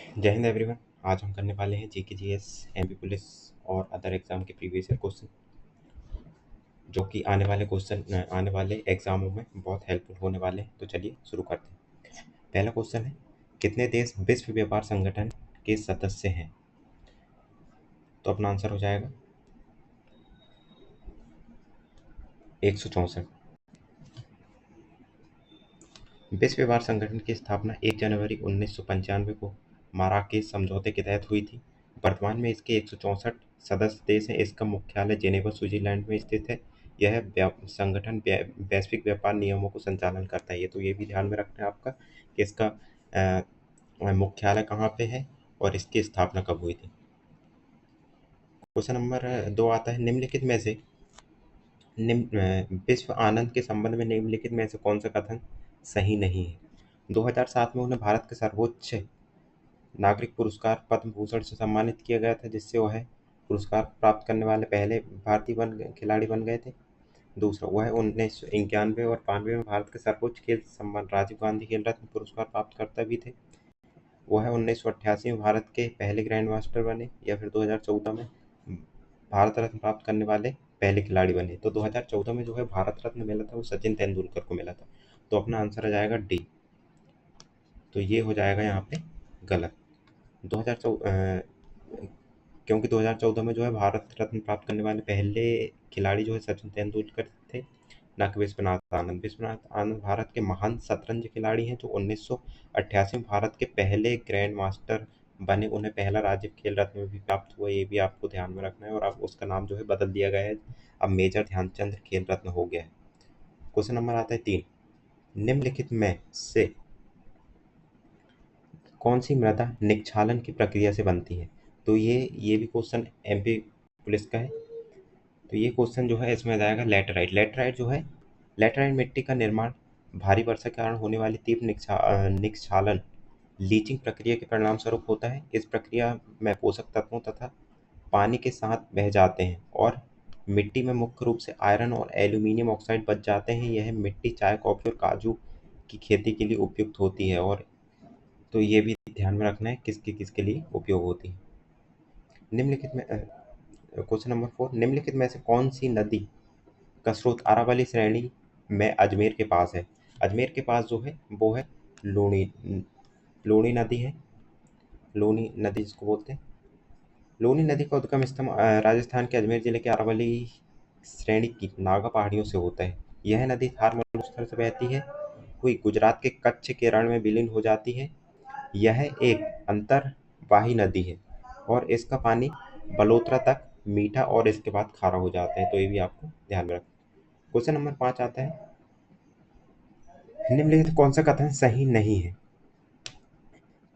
जय हिंद एवरीवन। आज हम करने वाले हैं जीके जीएस एमपी पुलिस और अदर एग्जाम के प्रीवियस ईयर क्वेश्चन, जो कि आने वाले एग्जामों में बहुत हेल्पफुल होने वाले हैं। तो चलिए शुरू करते हैं। पहला क्वेश्चन है, कितने देश विश्व व्यापार संगठन के सदस्य हैं? तो अपना आंसर हो जाएगा 164। विश्व व्यापार संगठन की स्थापना 1 जनवरी 1995 को माराकेश समझौते के तहत हुई थी। वर्तमान में इसके 164 सदस्य देश हैं। इसका मुख्यालय जेनेवा, स्विट्जरलैंड में स्थित है। यह संगठन वैश्विक व्यापार नियमों को संचालन करता है। तो ये भी ध्यान में रखना है आपका कि इसका मुख्यालय कहाँ पे है और इसकी स्थापना कब हुई थी। क्वेश्चन नंबर 2 आता है, निम्नलिखित में से विश्व आनंद के संबंध में निम्नलिखित में से कौन सा कथन सही नहीं है? 2007 में उन्हें भारत के सर्वोच्च नागरिक पुरस्कार पद्म भूषण से सम्मानित किया गया था, जिससे वह पुरस्कार प्राप्त करने वाले पहले भारतीय खिलाड़ी बन गए थे। दूसरा, वह 1991 और 92 में भारत के सर्वोच्च खेल सम्मान राजीव गांधी खेल रत्न पुरस्कार प्राप्त करता भी थे। वह 1988 में भारत के पहले ग्रैंड मास्टर बने, या फिर 2014 में भारत रत्न प्राप्त करने वाले पहले खिलाड़ी बने। तो 2014 में जो है भारत रत्न मिला था वो सचिन तेंदुलकर को मिला था। तो अपना आंसर आ जाएगा डी। तो ये हो जाएगा यहाँ पे गलत। 2014 क्योंकि 2014 में जो है भारत रत्न प्राप्त करने वाले पहले खिलाड़ी जो है सचिन तेंदुलकर थे, ना कि विश्वनाथ आनंद। विश्वनाथ आनंद भारत के महान शतरंज खिलाड़ी हैं जो 1988 में भारत के पहले ग्रैंड मास्टर बने। उन्हें पहला राज्य खेल रत्न भी प्राप्त हुआ, ये भी आपको ध्यान में रखना है। और अब उसका नाम जो है बदल दिया गया है, अब मेजर ध्यानचंद खेल रत्न हो गया है। क्वेश्चन नंबर आता है 3, निम्नलिखित में से कौन सी मृदा निक्षालन की प्रक्रिया से बनती है? तो ये भी क्वेश्चन एमपी पुलिस का है। तो ये क्वेश्चन जो है इसमें आ जाएगा लैटेराइट। लैटेराइट जो है, लैटेराइट मिट्टी का निर्माण भारी वर्षा के कारण होने वाली तीव्र निक्षालन लीचिंग प्रक्रिया के परिणाम स्वरूप होता है। इस प्रक्रिया में पोषक तत्वों तथा पानी के साथ बह जाते हैं और मिट्टी में मुख्य रूप से आयरन और एल्यूमीनियम ऑक्साइड बच जाते हैं। यह मिट्टी चाय, कॉफी और काजू की खेती के लिए उपयुक्त होती है। और तो ये भी ध्यान में रखना है किसके किसके लिए उपयोग होती है। निम्नलिखित में क्वेश्चन नंबर 4, निम्नलिखित में से कौन सी नदी का स्रोत अरावली श्रेणी में अजमेर के पास है? अजमेर के पास जो है वो है लूणी। लूणी नदी है, लूणी नदी जिसको बोलते हैं। लूनी नदी का उद्गम स्थल राजस्थान के अजमेर जिले के अरावली श्रेणी की नागा पहाड़ियों से होता है। यह नदी थार मरुस्थल से बहती है हुई गुजरात के कच्छ के रण में विलीन हो जाती है। यह एक अंतर्वाही नदी है और इसका पानी बलोत्रा तक मीठा और इसके बाद खारा हो जाता है। तो ये भी आपको ध्यान में रखना। क्वेश्चन नंबर 5 आता है, निम्नलिखित कौन सा कथन सही नहीं है?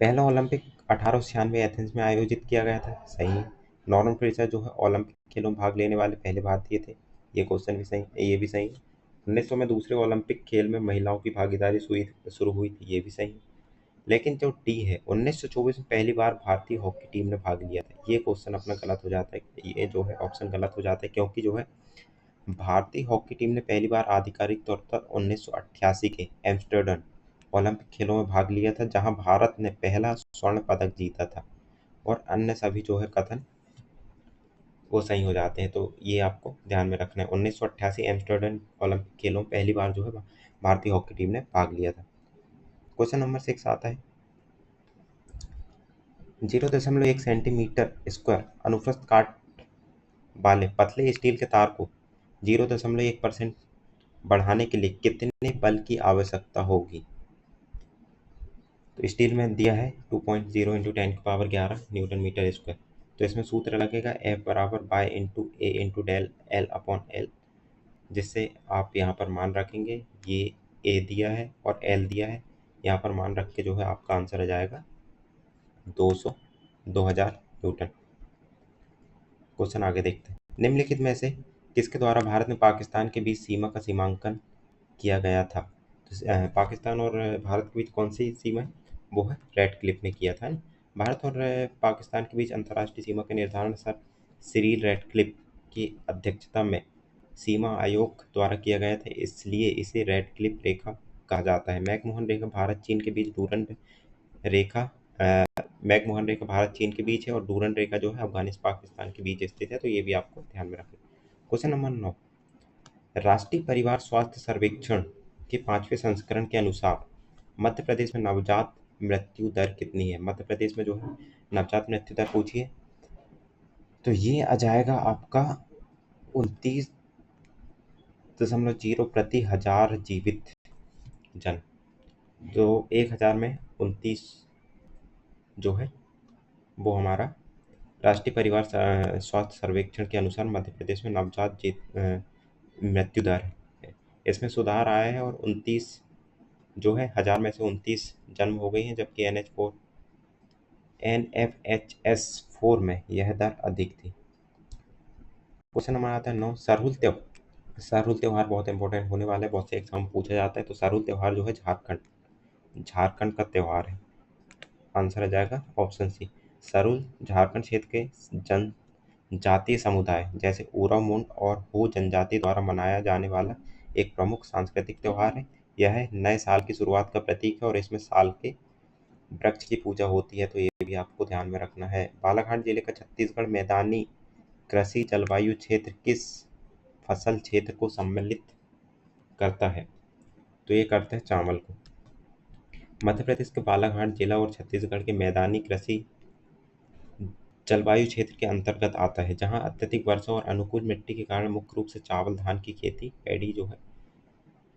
पहला ओलंपिक 1896 एथेंस में आयोजित किया गया था। सही है। नॉर्मन फ्रेजर जो है ओलंपिक खेलों में भाग लेने वाले पहले भारतीय थे। ये क्वेश्चन भी सही, ये भी सही है। 1900 में दूसरे ओलंपिक खेल में महिलाओं की भागीदारी शुरू हुई थी। ये भी सही है। लेकिन जो डी है, 1924 में पहली बार भारतीय हॉकी टीम ने भाग लिया था। ये क्वेश्चन अपना गलत हो जाता है। ये जो है ऑप्शन गलत हो जाता है, क्योंकि जो है भारतीय हॉकी टीम ने पहली बार आधिकारिक तौर पर 1988 के एम्स्टर्डम ओलंपिक खेलों में भाग लिया था, जहां भारत ने पहला स्वर्ण पदक जीता था। और अन्य सभी जो है कथन वो सही हो जाते हैं। तो ये आपको ध्यान में रखना है। 1988 एम्स्टर्डम ओलंपिक खेलों में पहली बार जो है भारतीय हॉकी टीम ने भाग लिया था। क्वेश्चन नंबर 6 आता है, 0.1 सेंटीमीटर स्क्वायर अनुप्रस्थ काट वाले पतले स्टील के तार को 0.1% बढ़ाने के लिए कितने बल की आवश्यकता होगी? तो स्टील में दिया है 2.0 इंटू 10 की पावर 11 न्यूटन मीटर स्क्वायर। तो इसमें सूत्र लगेगा F बराबर Y into A into del L upon L, जिससे आप यहाँ पर मान रखेंगे। ये ए दिया है और एल दिया है, यहाँ पर मान रख के जो है आपका आंसर आ जाएगा 2000 न्यूटन। क्वेश्चन आगे देखते हैं, निम्नलिखित में से किसके द्वारा भारत में पाकिस्तान के बीच सीमा का सीमांकन किया गया था? तो पाकिस्तान और भारत के बीच कौन सी सीमा है? वो है रेड क्लिफ ने किया था। भारत और पाकिस्तान के बीच अंतर्राष्ट्रीय सीमा का निर्धारण सर सिरिल रेड क्लिफ की अध्यक्षता में सीमा आयोग द्वारा किया गया था, इसलिए इसे रेड क्लिफ रेखा कहा जाता है। मैकमोहन रेखा भारत चीन के बीच दूरंत रेखा मैकमोहन रेखा भारत चीन के बीच है और डूरंड रेखा जो है अफगानिस्तान पाकिस्तान के बीच स्थित है। तो ये भी आपको ध्यान में रखना। क्वेश्चन नंबर 9, राष्ट्रीय परिवार स्वास्थ्य सर्वेक्षण के 5वें संस्करण के अनुसार मध्य प्रदेश में नवजात मृत्यु दर कितनी है? मध्य प्रदेश में जो है नवजात मृत्यु दर पूछिए तो ये आ जाएगा आपका 29.0 प्रति हजार जीवित जन। तो 1000 में 29 जो है वो हमारा राष्ट्रीय परिवार स्वास्थ्य सर्वेक्षण के अनुसार मध्य प्रदेश में नवजात मृत्यु दर है। इसमें सुधार आया है और 29 जो है 1000 में से 29 जन्म हो गई हैं, जबकि NFHS4 में यह दर अधिक थी। क्वेश्चन नंबर आता है 9, सरहुल त्योहार बहुत इंपॉर्टेंट होने वाला है, बहुत से एग्जाम में पूछा जाता है। तो सरहुल त्योहार जो है झारखंड का त्योहार है। आंसर आ जाएगा ऑप्शन सी। सरहुल झारखंड क्षेत्र के जनजातीय समुदाय जैसे ओराव मुंड और हो जनजाति द्वारा मनाया जाने वाला एक प्रमुख सांस्कृतिक त्योहार है। यह नए साल की शुरुआत का प्रतीक है और इसमें साल के वृक्ष की पूजा होती है। तो ये भी आपको ध्यान में रखना है। बालाघाट जिले का छत्तीसगढ़ मैदानी कृषि जलवायु क्षेत्र किस फसल क्षेत्र को सम्मिलित करता है? तो ये करता है चावल को। मध्य प्रदेश के बालाघाट जिला और छत्तीसगढ़ के मैदानी कृषि जलवायु क्षेत्र के अंतर्गत आता है, जहां अत्यधिक वर्षा और अनुकूल मिट्टी के कारण मुख्य रूप से चावल धान की खेती पैडी जो है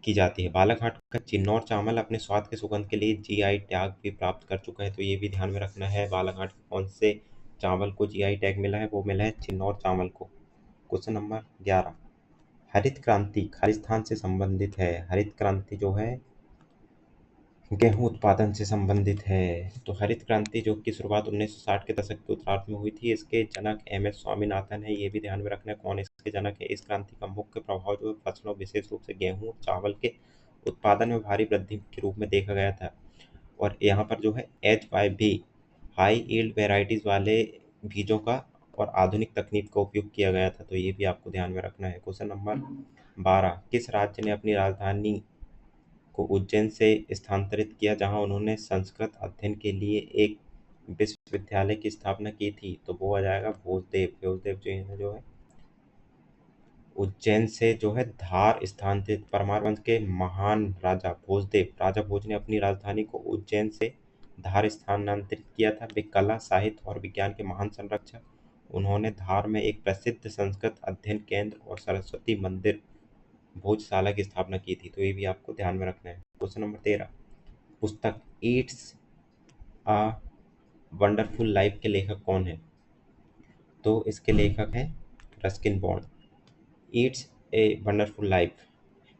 की जाती है। बालाघाट का चिन्नौर चावल अपने स्वाद के सुगंध के लिए जीआई टैग भी प्राप्त कर चुका है। तो ये भी ध्यान में रखना है। बालाघाट के कौन से चावल को जीआई टैग मिला है? वो मिला है चिन्नौर चावल को। क्वेश्चन नंबर 11, हरित क्रांति खालिस्तान से संबंधित है। हरित क्रांति जो है गेहूं उत्पादन से संबंधित है। तो हरित क्रांति जो की शुरुआत 1960 के दशक के उत्तरार्ध में हुई थी, इसके जनक MS स्वामीनाथन है। ये भी ध्यान में रखना है कौन इसके जनक है। इस क्रांति का मुख्य प्रभाव जो है फसलों विशेष रूप से गेहूं और चावल के उत्पादन में भारी वृद्धि के रूप में देखा गया था। और यहाँ पर जो है HYV हाई यील्ड वेराइटीज वाले बीजों का और आधुनिक तकनीक का उपयोग किया गया था। तो ये भी आपको ध्यान में रखना है। क्वेश्चन नंबर 12, किस राज्य ने अपनी राजधानी को उज्जैन से स्थानांतरित किया, जहां उन्होंने संस्कृत अध्ययन के लिए एक विश्वविद्यालय की स्थापना की थी? तो वो आ जाएगा भोजदेव। भोजदेव जो है उज्जैन से जो है धार स्थानांतरित। परमार वंश के महान राजा भोज ने अपनी राजधानी को उज्जैन से धार स्थानांतरित किया था। वे कला साहित्य और विज्ञान के महान संरक्षक। उन्होंने धार में एक प्रसिद्ध संस्कृत अध्ययन केंद्र और सरस्वती मंदिर भोजशाला की स्थापना की थी। तो ये भी आपको ध्यान में रखना है। क्वेश्चन नंबर 13, पुस्तक इट्स अ वंडरफुल लाइफ के लेखक कौन है? तो इसके लेखक हैं Ruskin Bond. It's a wonderful life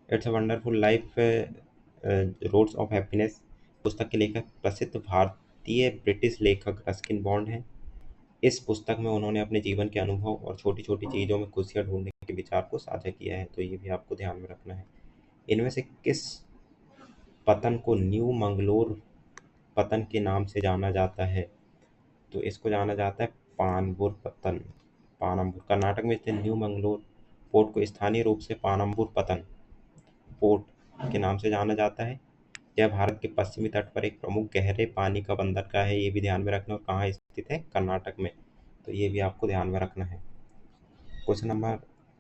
it's a wonderful life roads of happiness पुस्तक के लेखक प्रसिद्ध भारतीय ब्रिटिश लेखक रस्किन बॉन्ड हैं। इस पुस्तक में उन्होंने अपने जीवन के अनुभव और छोटी छोटी चीज़ों में खुशियाँ ढूंढने के विचार को साझा किया है। तो ये भी आपको ध्यान में रखना है। इनमें से किस पतन को न्यू मंगलोर पतन के नाम से जाना जाता है? तो इसको जाना जाता है पानम्बुर पतन। पानम्बुर कर्नाटक में स्थित न्यू मंगलोर पोर्ट को स्थानीय रूप से पानम्बुर पतन पोर्ट के नाम से जाना जाता है। यह भारत के पश्चिमी तट पर एक प्रमुख गहरे पानी का बंदरगाह है। ये भी ध्यान में रखना। और कहाँ स्थित है? कर्नाटक में। तो ये भी आपको ध्यान में रखना है। क्वेश्चन नंबर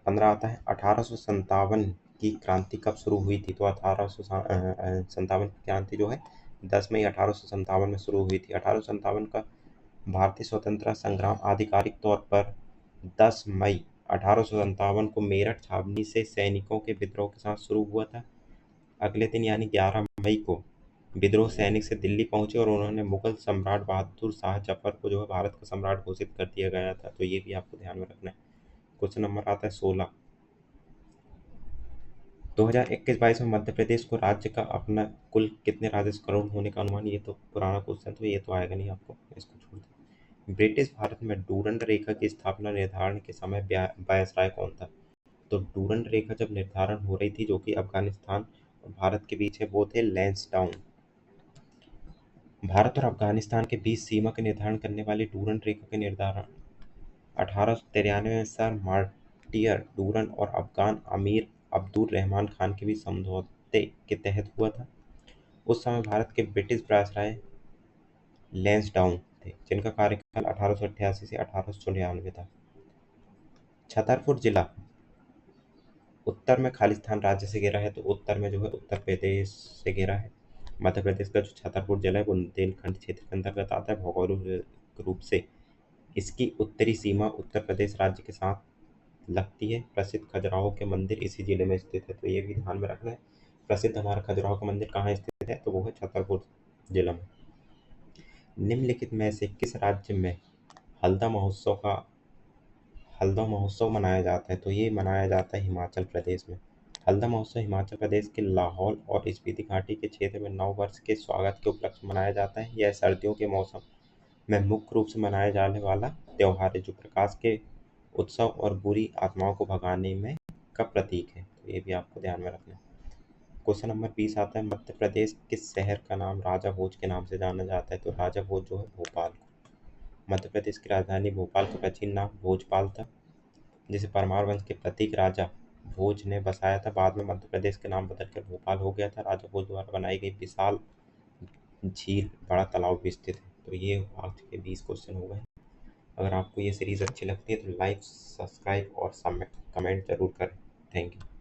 15 आता है, 1857 की क्रांति कब शुरू हुई थी? तो 1857 की क्रांति जो है 10 मई 1857 में शुरू हुई थी। 1857 का भारतीय स्वतंत्रता संग्राम आधिकारिक तौर पर 10 मई 1857 को मेरठ छावनी से सैनिकों के विद्रोह के साथ शुरू हुआ था। अगले दिन यानी 11 मई को विद्रोह सैनिक से दिल्ली पहुंचे और उन्होंने मुगल सम्राट बहादुर शाह जफर को जो है भारत का सम्राट घोषित कर दिया गया था। तो ये भी आपको ध्यान में रखना है। क्वेश्चन नंबर आता है 16, 2021-22 में मध्य प्रदेश को राज्य का अपना कुल कितने राजस्व करोड़ होने का अनुमान? ये तो पुराना क्वेश्चन, तो ये तो आएगा नहीं आपको, इसको छोड़ दो। ब्रिटिश भारत में डूरंड रेखा की स्थापना निर्धारण के समय वायसराय कौन था? तो डूरंड रेखा जब निर्धारण हो रही थी, जो कि अफगानिस्तान और भारत के बीच है, वो थे लैंसडाउन। भारत और अफगानिस्तान के बीच सीमा का निर्धारण करने वाली डूरंड रेखा का निर्धारण 1893 में सर मार्टियर डूरन और अफगान अमीर अब्दुल रहमान खान के बीच समझौते के तहत हुआ था। उस समय भारत के ब्रिटिश वायसराय लैंसडाउन थे जिनका कार्यकाल 1888 से 1896 था। छतरपुर जिला उत्तर में खालिस्तान राज्य से घिरा है, तो उत्तर में जो है उत्तर प्रदेश से घिरा है। मध्य प्रदेश का जो छतरपुर जिला है बुंदेलखंड क्षेत्र के अंतर्गत आता है। भौगोलिक रूप से इसकी उत्तरी सीमा उत्तर प्रदेश राज्य के साथ लगती है। प्रसिद्ध खजुराहो के मंदिर इसी जिले में स्थित है, तो ये भी ध्यान में रखना है। प्रसिद्ध हमारा खजुराहो का मंदिर कहाँ स्थित है, तो वो है छतरपुर जिला में। निम्नलिखित में से किस राज्य में हल्दा महोत्सव का हल्दा महोत्सव मनाया जाता है, तो ये मनाया जाता है हिमाचल प्रदेश में। हल्दा महोत्सव हिमाचल प्रदेश के लाहौल और स्पीति घाटी के क्षेत्र में नव वर्ष के स्वागत के उपलक्ष्य में मनाया जाता है। यह सर्दियों के मौसम में मुख्य रूप से मनाया जाने वाला त्योहार है, जो प्रकाश के उत्सव और बुरी आत्माओं को भगाने में का प्रतीक है, तो ये भी आपको ध्यान में रखना है। क्वेश्चन नंबर 20 आता है, मध्य प्रदेश किस शहर का नाम राजा भोज के नाम से जाना जाता है, तो राजा भोज जो है भोपाल। मध्य प्रदेश की राजधानी भोपाल का प्राचीन नाम भोजपाल था, जिसे परमार वंश के प्रतीक राजा भोज ने बसाया था। बाद में मध्य प्रदेश के नाम बदलकर भोपाल हो गया था। राजा भोज द्वारा बनाई गई विशाल झील बड़ा तालाब भी स्थित है। तो ये आज के 20 क्वेश्चन हो गए। अगर आपको ये सीरीज अच्छी लगती है तो लाइक, सब्सक्राइब और कमेंट जरूर करें। Thank you.